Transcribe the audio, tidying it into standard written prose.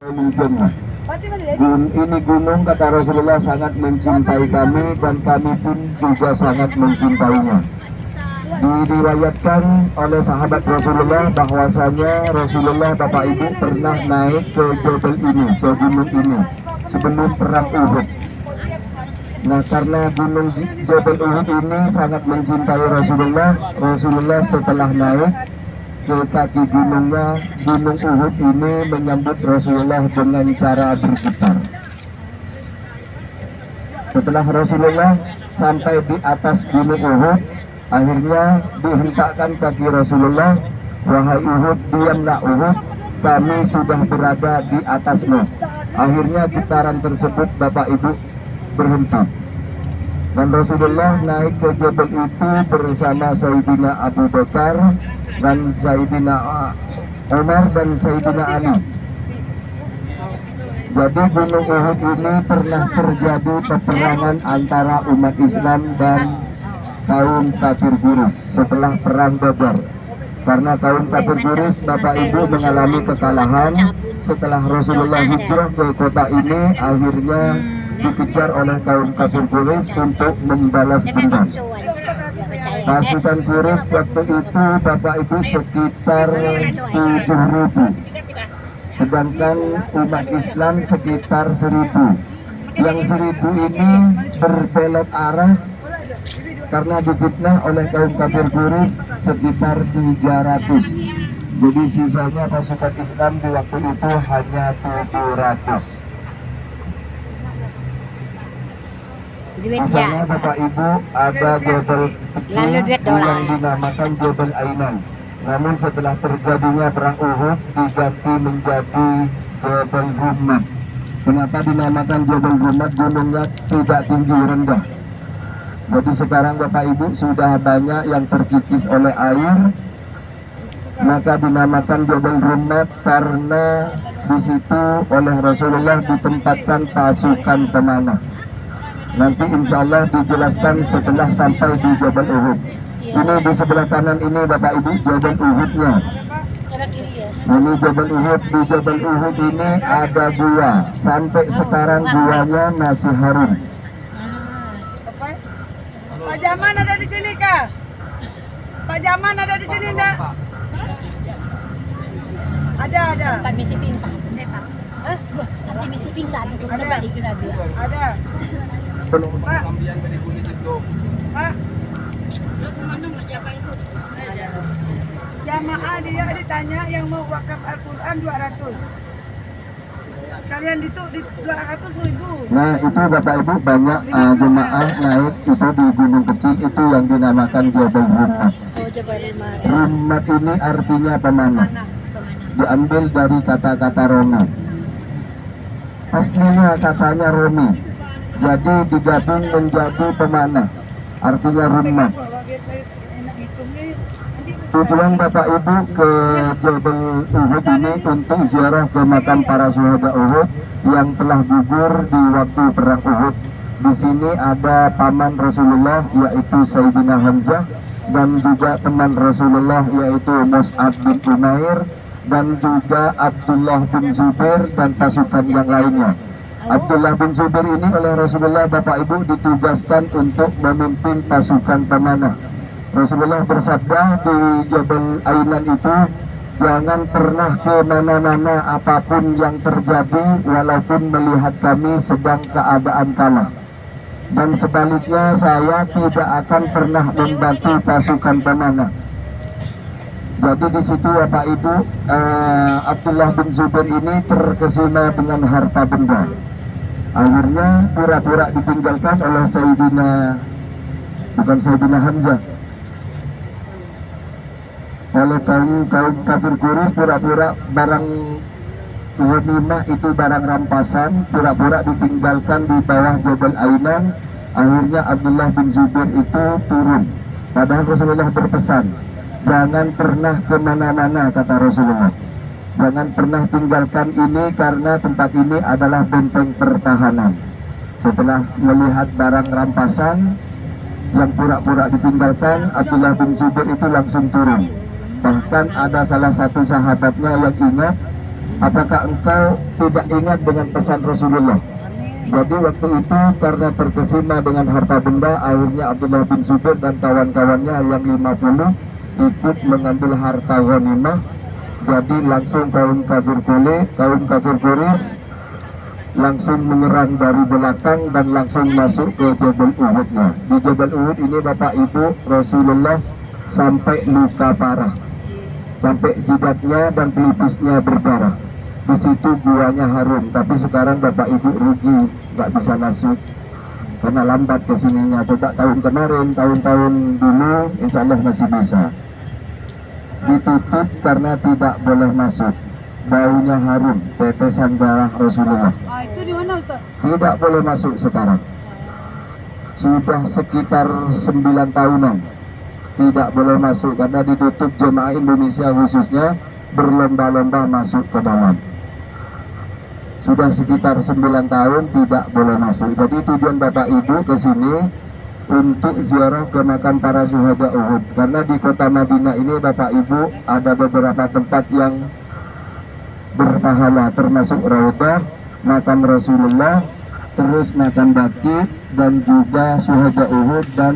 Ini gunung, kata Rasulullah, sangat mencintai kami dan kami pun juga sangat mencintainya. Diriwayatkan oleh sahabat Rasulullah bahwasanya Rasulullah Bapak Ibu pernah naik ke jabal ini, ke gunung ini sebelum perang Uhud. Nah, karena gunung Jabal Uhud ini sangat mencintai Rasulullah, Rasulullah setelah naik ke kaki gunungnya, gunung Uhud ini menyambut Rasulullah dengan cara berputar. Setelah Rasulullah sampai di atas gunung Uhud, akhirnya dihentakkan kaki Rasulullah, "Wahai Uhud, diamlah Uhud, kami sudah berada di atasmu." Akhirnya getaran tersebut Bapak Ibu berhenti. Dan Rasulullah naik ke jabal itu bersama Sayyidina Abu Bakar dan Sayyidina Umar dan Sayyidina Ali. Jadi gunung Uhud ini pernah terjadi peperangan antara umat Islam dan kaum kafir Quraisy setelah perang Badar. Karena kaum kafir Quraisy Bapak Ibu mengalami kekalahan setelah Rasulullah hijrah ke kota ini, akhirnya dikejar oleh kaum kafir Quraisy untuk membalas dendam. Pasukan Quraisy waktu itu Bapak Ibu sekitar 7.000, sedangkan umat Islam sekitar 1.000. Yang 1.000 ini berbelok arah karena difitnah oleh kaum kafir Quraisy sekitar 300. Jadi sisanya pasukan Islam di waktu itu hanya 700. Di sana Bapak Ibu ada jabal kecil yang dinamakan Jabal Ainan. Namun setelah terjadinya perang Uhud diganti menjadi Jabal Rummat. Kenapa dinamakan Jabal Rummat? Gunungnya tidak tinggi, rendah. Jadi sekarang Bapak Ibu sudah banyak yang terkikis oleh air, maka dinamakan Jabal Rummat karena di situ oleh Rasulullah ditempatkan pasukan pemanah. Nanti insya Allah dijelaskan setelah sampai di Jabal Uhud. Ini di sebelah kanan ini Bapak Ibu Jabal Uhudnya. Ini Jabal Uhud. Di Jabal Uhud ini ada gua. Sampai sekarang guanya masih harum. Pak Jaman ada di sini kah? Pak Jaman ada di sini enggak? Ada. Pak misi pingsan. Nanti misi pingsan itu udah balik ke lagi. Ada. Pak. Pak. Jamaah dia ditanya yang mau wakaf Al-Quran 200. Sekalian itu di 200.000. Nah itu Bapak Ibu banyak jemaah naik itu di gunung kecil itu yang dinamakan Jabal Rummat. Rummat ini artinya pemanah. Diambil dari kata-kata Romi. Aslinya katanya Romi. Jadi digabung menjadi pemanah. Artinya Rummat. Tujuan Bapak Ibu ke Jabal Uhud ini untuk ziarah ke makam para syuhada Uhud yang telah gugur di waktu perang Uhud. Di sini ada paman Rasulullah yaitu Sayyidina Hamzah dan juga teman Rasulullah yaitu Mus'ab bin Umair dan juga Abdullah bin Zubair dan pasukan yang lainnya. Abdullah bin Zubair ini oleh Rasulullah Bapak Ibu ditugaskan untuk memimpin pasukan pemanah. Rasulullah bersabda di Jabal Ainan itu, jangan pernah ke mana-mana apapun yang terjadi walaupun melihat kami sedang keadaan kalah. Dan sebaliknya saya tidak akan pernah membantu pasukan pemanah. Jadi di situ Bapak Ibu Abdullah bin Zubair ini terkesima dengan harta benda. Akhirnya pura-pura ditinggalkan oleh Sayyidina Hamzah. Oleh kaum kafir Quraisy pura-pura barang ghanimah itu barang rampasan, pura-pura ditinggalkan di bawah Jabal Ainan. Akhirnya Abdullah bin Zubair itu turun. Padahal Rasulullah berpesan, jangan pernah kemana-mana, kata Rasulullah. Jangan pernah tinggalkan ini karena tempat ini adalah benteng pertahanan. Setelah melihat barang rampasan yang pura-pura ditinggalkan, Abdullah bin Zubair itu langsung turun. Bahkan ada salah satu sahabatnya yang ingat apakah engkau tidak ingat dengan pesan Rasulullah? Jadi waktu itu karena terkesima dengan harta benda, akhirnya Abdullah bin Zubair dan kawan-kawannya yang 50 ikut mengambil harta ghanimah. Jadi langsung kaum kafir Quraisy langsung menyerang dari belakang dan langsung masuk ke Jabal Uhud. Nah, di Jabal Uhud ini Bapak Ibu, Rasulullah sampai luka parah, sampai jidatnya dan pelipisnya berdarah. Di situ guanya harum, tapi sekarang Bapak Ibu rugi, nggak bisa masuk karena lambat kesininya. Coba tahun kemarin, tahun-tahun dulu, insya Allah masih bisa. Ditutup karena tidak boleh masuk, baunya harum, tetesan darah Rasulullah. Itu di mana Ustaz? Tidak boleh masuk sekarang. Sudah sekitar 9 tahunan tidak boleh masuk karena ditutup. Jemaah Indonesia khususnya berlomba-lomba masuk ke dalam. Sudah sekitar 9 tahun tidak boleh masuk. Jadi tujuan Bapak Ibu ke sini untuk ziarah ke makam para syuhada Uhud. Karena di kota Madinah ini Bapak Ibu ada beberapa tempat yang berpahala, termasuk Raudah, makam Rasulullah, terus makam Baqi, dan juga syuhada Uhud dan